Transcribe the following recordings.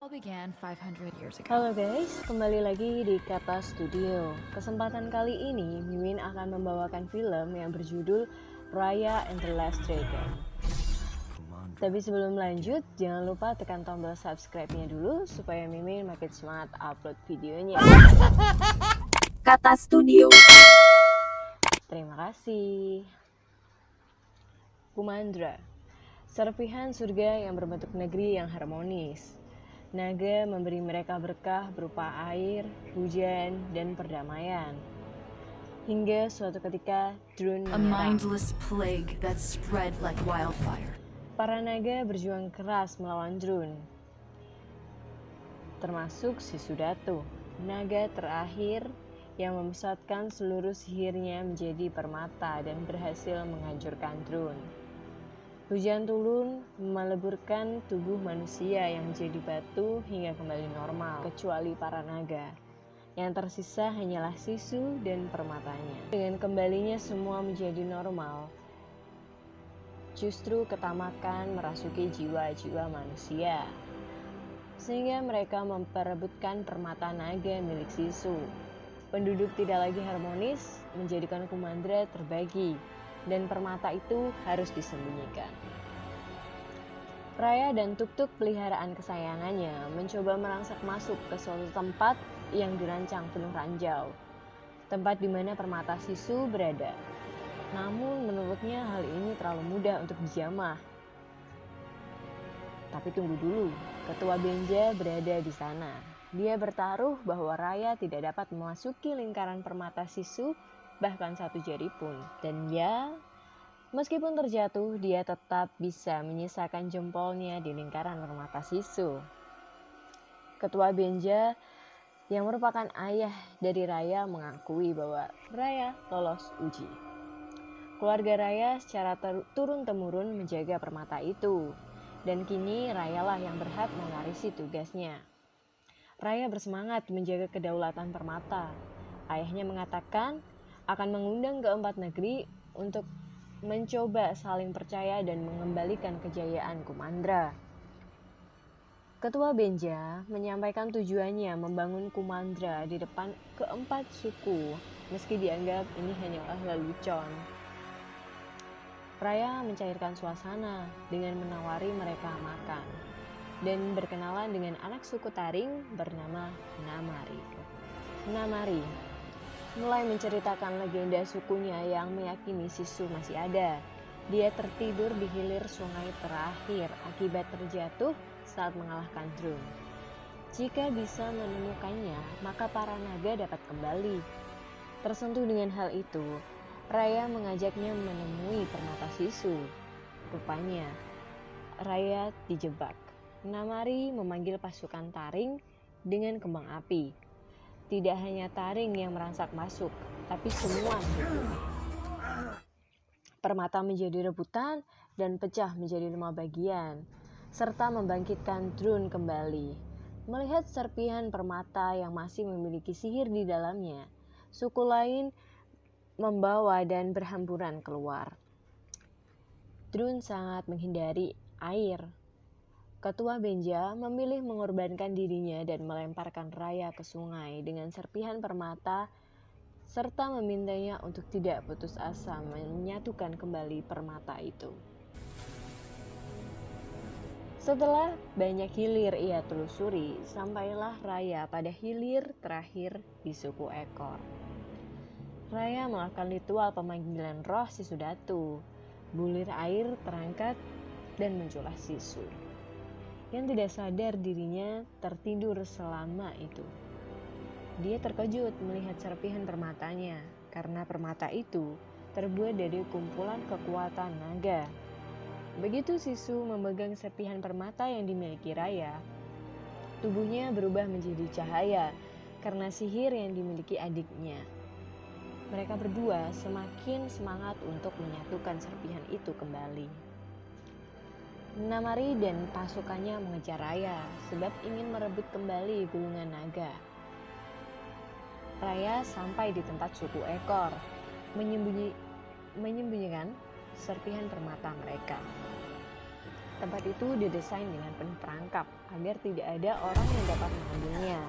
All began 500 years ago. Halo guys, kembali lagi di Kata Studio. Kesempatan kali ini, Mimin akan membawakan film yang berjudul Raya and the Last Dragon. Tapi sebelum lanjut, jangan lupa tekan tombol subscribe-nya dulu supaya Mimin makin semangat upload videonya. Kata Studio. Terima kasih. Kumandra, serpihan surga yang berbentuk negeri yang harmonis. Naga memberi mereka berkah berupa air, hujan, dan perdamaian. Hingga suatu ketika, Drun A menyerang. mindless plague that spread like wildfire. Para naga berjuang keras melawan Drun, termasuk si Sudatu, naga terakhir yang memusatkan seluruh sihirnya menjadi permata dan berhasil menghancurkan Drun. Hujan turun meleburkan tubuh manusia yang menjadi batu hingga kembali normal, kecuali para naga. Yang tersisa hanyalah Sisu dan permatanya. Dengan kembalinya semua menjadi normal, justru ketamakan merasuki jiwa-jiwa manusia, sehingga mereka memperebutkan permata naga milik Sisu. Penduduk tidak lagi harmonis, menjadikan Kumandra terbagi, dan permata itu harus disembunyikan. Raya dan Tuk-Tuk peliharaan kesayangannya mencoba merangsak masuk ke suatu tempat yang dirancang penuh ranjau, tempat di mana permata Sisu berada. Namun menurutnya hal ini terlalu mudah untuk dijamah. Tapi tunggu dulu, Ketua Benja berada di sana. Dia bertaruh bahwa Raya tidak dapat memasuki lingkaran permata Sisu bahkan satu jari pun. Dan ya, meskipun terjatuh, dia tetap bisa menyisakan jempolnya di lingkaran permata Sisu. Ketua Benja yang merupakan ayah dari Raya mengakui bahwa Raya lolos uji. Keluarga Raya secara turun-temurun menjaga permata itu, dan kini Rayalah yang berhak mewarisi tugasnya. Raya bersemangat menjaga kedaulatan permata. Ayahnya mengatakan akan mengundang keempat negeri untuk mencoba saling percaya dan mengembalikan kejayaan Kumandra. Ketua Benja menyampaikan tujuannya membangun Kumandra di depan keempat suku, meski dianggap ini hanyalah lelucon. Raya mencairkan suasana dengan menawari mereka makan dan berkenalan dengan anak suku Taring bernama Namari. Namari mulai menceritakan legenda sukunya yang meyakini Sisu masih ada. Dia tertidur di hilir sungai terakhir akibat terjatuh saat mengalahkan Drun. Jika bisa menemukannya, maka para naga dapat kembali. Tersentuh dengan hal itu, Raya mengajaknya menemui permata Sisu. Rupanya, Raya dijebak. Namari memanggil pasukan Taring dengan kembang api. Tidak hanya Taring yang merangsak masuk, tapi semua suku. Permata menjadi rebutan dan pecah menjadi 5 bagian, serta membangkitkan Drun kembali. Melihat serpihan permata yang masih memiliki sihir di dalamnya, suku lain membawa dan berhamburan keluar. Drun sangat menghindari air. Ketua Benja memilih mengorbankan dirinya dan melemparkan Raya ke sungai dengan serpihan permata serta memintanya untuk tidak putus asa menyatukan kembali permata itu. Setelah banyak hilir ia telusuri, sampailah Raya pada hilir terakhir di suku Ekor. Raya melakukan ritual pemanggilan roh si Sudatu. Bulir air terangkat dan muncullah Sisu yang tidak sadar dirinya tertidur selama itu. Dia terkejut melihat serpihan permatanya, karena permata itu terbuat dari kumpulan kekuatan naga. Begitu Sisu memegang serpihan permata yang dimiliki Raya, tubuhnya berubah menjadi cahaya karena sihir yang dimiliki adiknya. Mereka berdua semakin semangat untuk menyatukan serpihan itu kembali. Namari dan pasukannya mengejar Raya sebab ingin merebut kembali gulungan naga. Raya sampai di tempat suku Ekor, menyembunyikan serpihan permata mereka. Tempat itu didesain dengan penuh perangkap agar tidak ada orang yang dapat mengambilnya.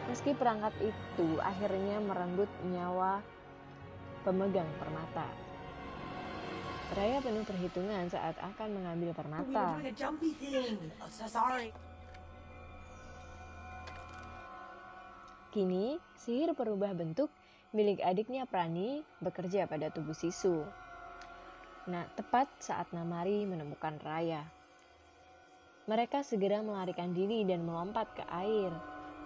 Meski perangkap itu akhirnya merenggut nyawa pemegang permata. Raya penuh perhitungan saat akan mengambil permata. Kini, sihir perubah bentuk milik adiknya Prani bekerja pada tubuh Sisu. Nah, tepat saat Namari menemukan Raya. Mereka segera melarikan diri dan melompat ke air.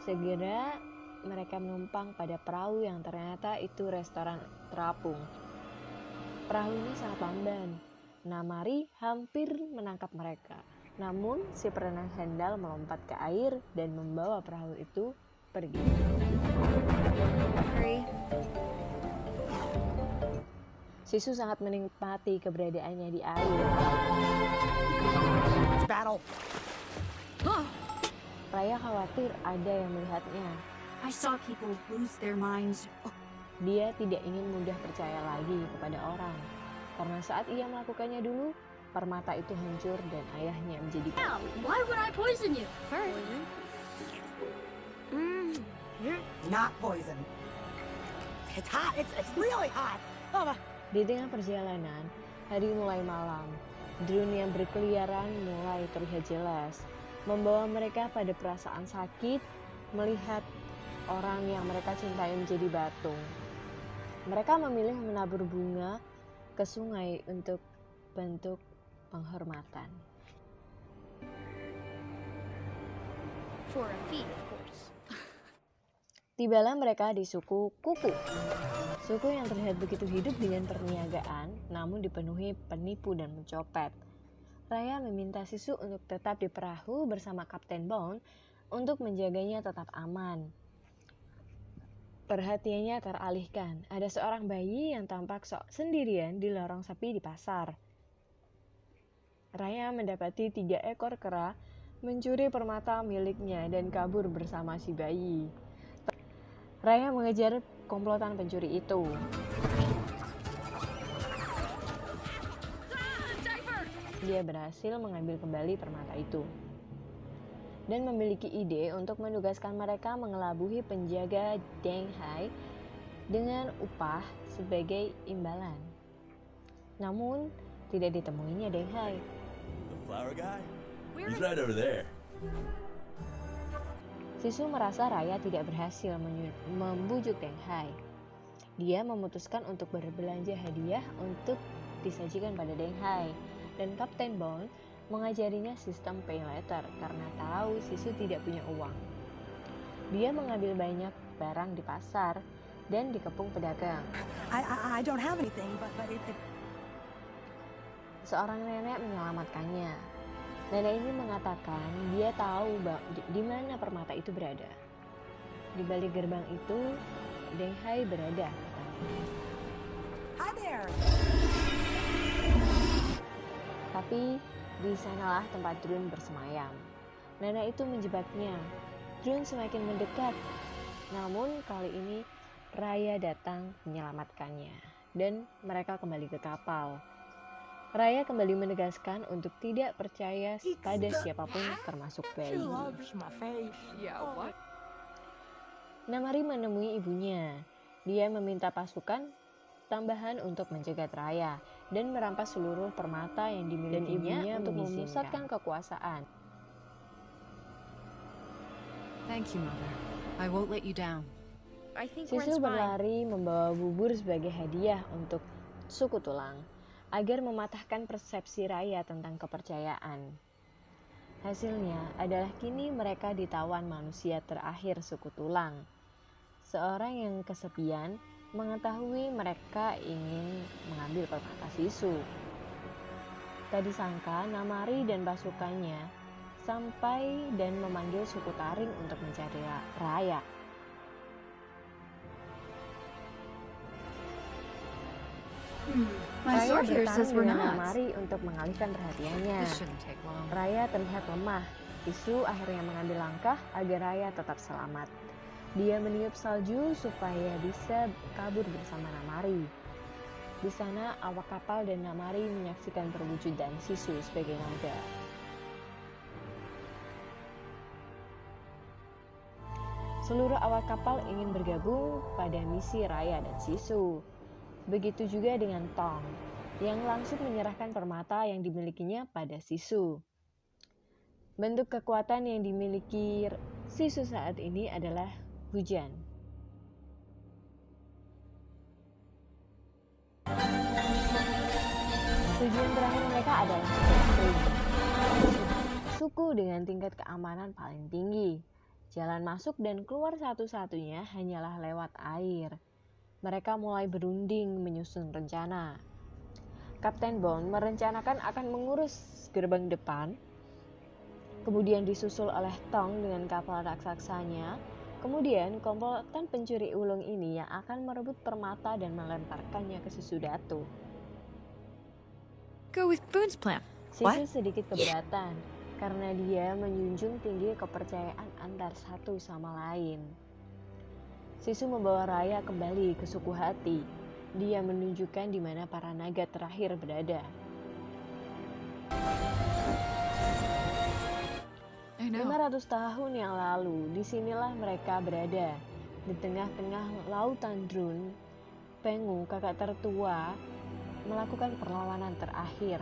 Segera mereka menumpang pada perahu yang ternyata itu restoran terapung. Perahu ini sangat lamban. Namari hampir menangkap mereka. Namun, si perenang handal melompat ke air dan membawa perahu itu pergi. Sisu sangat menikmati keberadaannya di air. Raya khawatir ada yang melihatnya. I saw people lose their minds. Dia tidak ingin mudah percaya lagi kepada orang. Karena saat ia melakukannya dulu, permata itu hancur dan ayahnya menjadi Why would I poison you? First, Not poison. It's hot. It's really hot. Oh, Di tengah perjalanan, hari mulai malam. Drone yang berkeliaran mulai terlihat jelas, membawa mereka pada perasaan sakit melihat orang yang mereka cintai menjadi batu. Mereka memilih menabur bunga ke sungai untuk bentuk penghormatan. For a fee, of course. Tibalah mereka di suku Kuku. Suku yang terlihat begitu hidup dengan perniagaan, namun dipenuhi penipu dan mencopet. Raya meminta Sisu untuk tetap di perahu bersama Kapten Bond untuk menjaganya tetap aman. Perhatiannya teralihkan. Ada seorang bayi yang tampak sok sendirian di lorong sepi di pasar. Raya mendapati 3 ekor kera mencuri permata miliknya dan kabur bersama si bayi. Raya mengejar komplotan pencuri itu. Dia berhasil mengambil kembali permata itu dan memiliki ide untuk menugaskan mereka mengelabuhi penjaga Deng Hai dengan upah sebagai imbalan. Namun, tidak ditemuinya Deng Hai. The flower guy? He's right over there. Sisu merasa Raya tidak berhasil membujuk Deng Hai. Dia memutuskan untuk berbelanja hadiah untuk disajikan pada Deng Hai. Dan Kapten Bond mengajarinya sistem pay later karena tahu Sisu tidak punya uang. Dia mengambil banyak barang di pasar dan dikepung pedagang. I don't have anything, but Seorang nenek menyelamatkannya. Nenek ini mengatakan dia tahu di mana permata itu berada. Di balik gerbang itu, Deng Hai berada. Hi there. Tapi di sanalah tempat Drone bersemayam. Nenek itu menjebaknya. Drone semakin mendekat. Namun kali ini Raya datang menyelamatkannya. Dan mereka kembali ke kapal. Raya kembali menegaskan untuk tidak percaya pada siapapun termasuk bayi. Loves my face. Namari menemui ibunya. Dia meminta pasukan tambahan untuk mencegat Raya dan merampas seluruh permata yang dimilikinya untuk memusatkan kekuasaan. thank you, Mother. I won't let you down. I think we're Sisu fine. berlari membawa bubur sebagai hadiah untuk suku tulang agar mematahkan persepsi Raya tentang kepercayaan. Hasilnya adalah kini mereka ditawan manusia terakhir suku tulang. Seorang yang kesepian mengetahui mereka ingin mengambil permata Sisu. Tak disangka Namari dan pasukannya sampai dan memanggil suku Taring untuk mencari Raya. My Raya sword here says bertarung we're dengan not. Namari untuk mengalihkan perhatiannya. This shouldn't take long. Raya terlihat lemah. Sisu akhirnya mengambil langkah agar Raya tetap selamat. Dia meniup salju supaya bisa kabur bersama Namari. Di sana, awak kapal dan Namari menyaksikan perwujudan Sisu sebagai naga. Seluruh awak kapal ingin bergabung pada misi Raya dan Sisu. Begitu juga dengan Tong, yang langsung menyerahkan permata yang dimilikinya pada Sisu. Bentuk kekuatan yang dimiliki Sisu saat ini adalah hujan. Tujuan terakhir mereka adalah suku dengan tingkat keamanan paling tinggi. Jalan masuk dan keluar satu-satunya hanyalah lewat air. Mereka mulai berunding menyusun rencana. Kapten Bond merencanakan akan mengurus gerbang depan, kemudian disusul oleh Tong dengan kapal raksasanya. Kemudian komplotan pencuri ulung ini yang akan merebut permata dan melemparkannya ke Sisu Datu. Go with Boone's plan. Sisu sedikit keberatan karena dia menjunjung tinggi kepercayaan antar satu sama lain. Sisu membawa Raya kembali ke suku hati. Dia menunjukkan di mana para naga terakhir berada. 500 tahun yang lalu, disinilah mereka berada. Di tengah-tengah lautan Drun, Pengu, kakak tertua, melakukan perlawanan terakhir.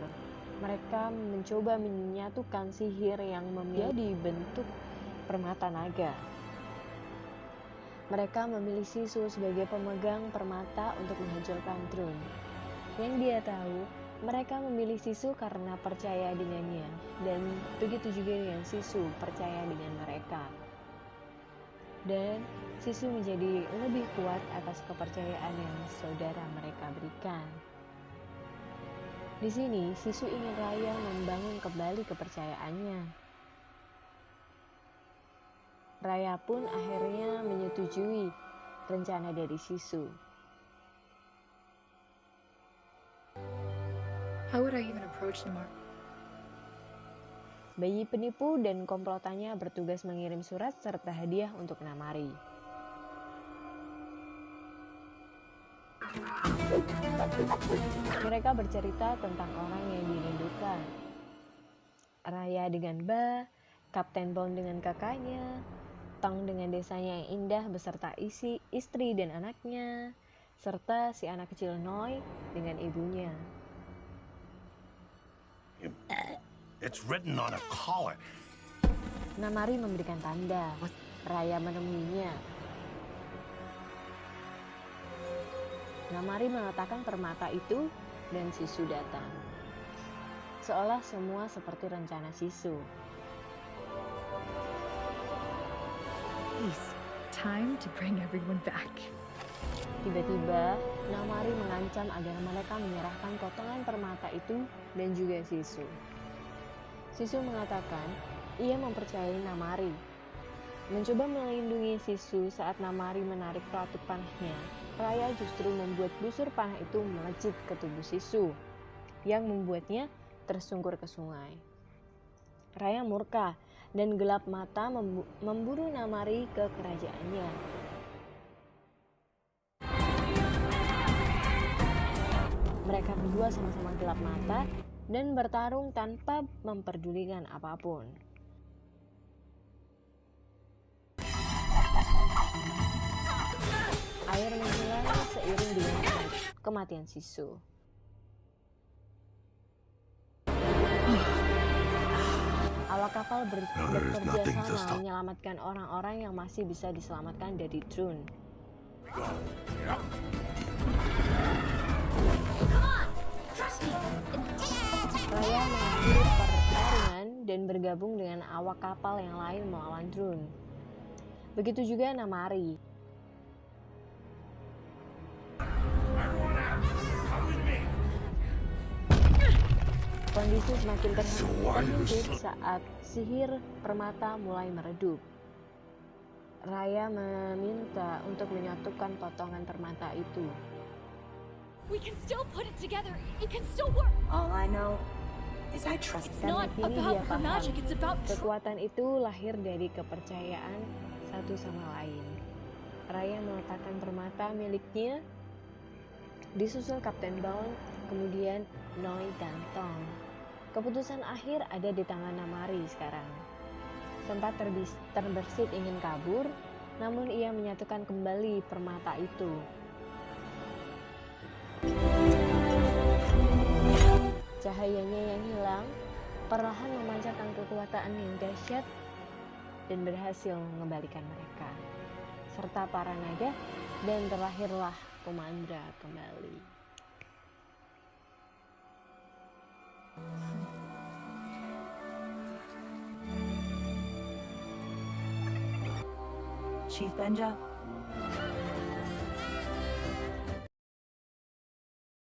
Mereka mencoba menyatukan sihir yang menjadi bentuk permata naga. Mereka memilih Sisu sebagai pemegang permata untuk menghancurkan Drun. Yang dia tahu, mereka memilih Sisu karena percaya dengannya, dan begitu juga dengan Sisu percaya dengan mereka. Dan Sisu menjadi lebih kuat atas kepercayaan yang saudara mereka berikan. Di sini, Sisu ingin Raya membangun kembali kepercayaannya. Raya pun akhirnya menyetujui rencana dari Sisu. How would I even approach Namar? Bayi penipu dan komplotannya bertugas mengirim surat serta hadiah untuk Namari. Mereka bercerita tentang orang yang dirindukan. Raya dengan Ba, Kapten Bond dengan kakaknya, Tong dengan desanya yang indah beserta istri dan anaknya, serta si anak kecil Noi dengan ibunya. It's written on a collar. Namari memberikan tanda. Raya menemuinya. Namari meletakkan permata itu dan Sisu datang. Seolah semua seperti rencana Sisu. Please, time to bring everyone back. Tiba-tiba, Namari mengancam agar mereka menyerahkan potongan permata itu dan juga Sisu. Sisu mengatakan ia mempercayai Namari. Mencoba melindungi Sisu saat Namari menarik pelatut panahnya, Raya justru membuat busur panah itu melejit ke tubuh Sisu, yang membuatnya tersungkur ke sungai. Raya murka dan gelap mata memburu Namari ke kerajaannya. Mereka berdua sama-sama gelap mata dan bertarung tanpa memperdulikan apapun. Air menghilang seiring dengan kematian Sisu. Awak kapal bekerja sama menyelamatkan orang-orang yang masih bisa diselamatkan dari Drun. Raya mengakhiri pertarungan dan bergabung dengan awak kapal yang lain melawan Drun. Begitu juga Namari. Kondisi semakin terhimpit saat sihir permata mulai meredup. Raya meminta untuk menyatukan potongan permata itu. We can still put it together. It can still work. All I know is I trust It's them. not Kini dia about her paham, magic. It's about kekuatan itu lahir dari kepercayaan satu sama lain. Raya meletakkan permata miliknya disusul Kapten Dawn, kemudian Noi dan Tong. Keputusan akhir ada di tangan Namari sekarang. Sempat terbersit ingin kabur, namun ia menyatukan kembali permata itu. Cahayanya yang hilang perlahan memancarkan kekuatan yang dahsyat dan berhasil mengembalikan mereka, serta para naga, dan terlahirlah Kumandra kembali. Chief Benja,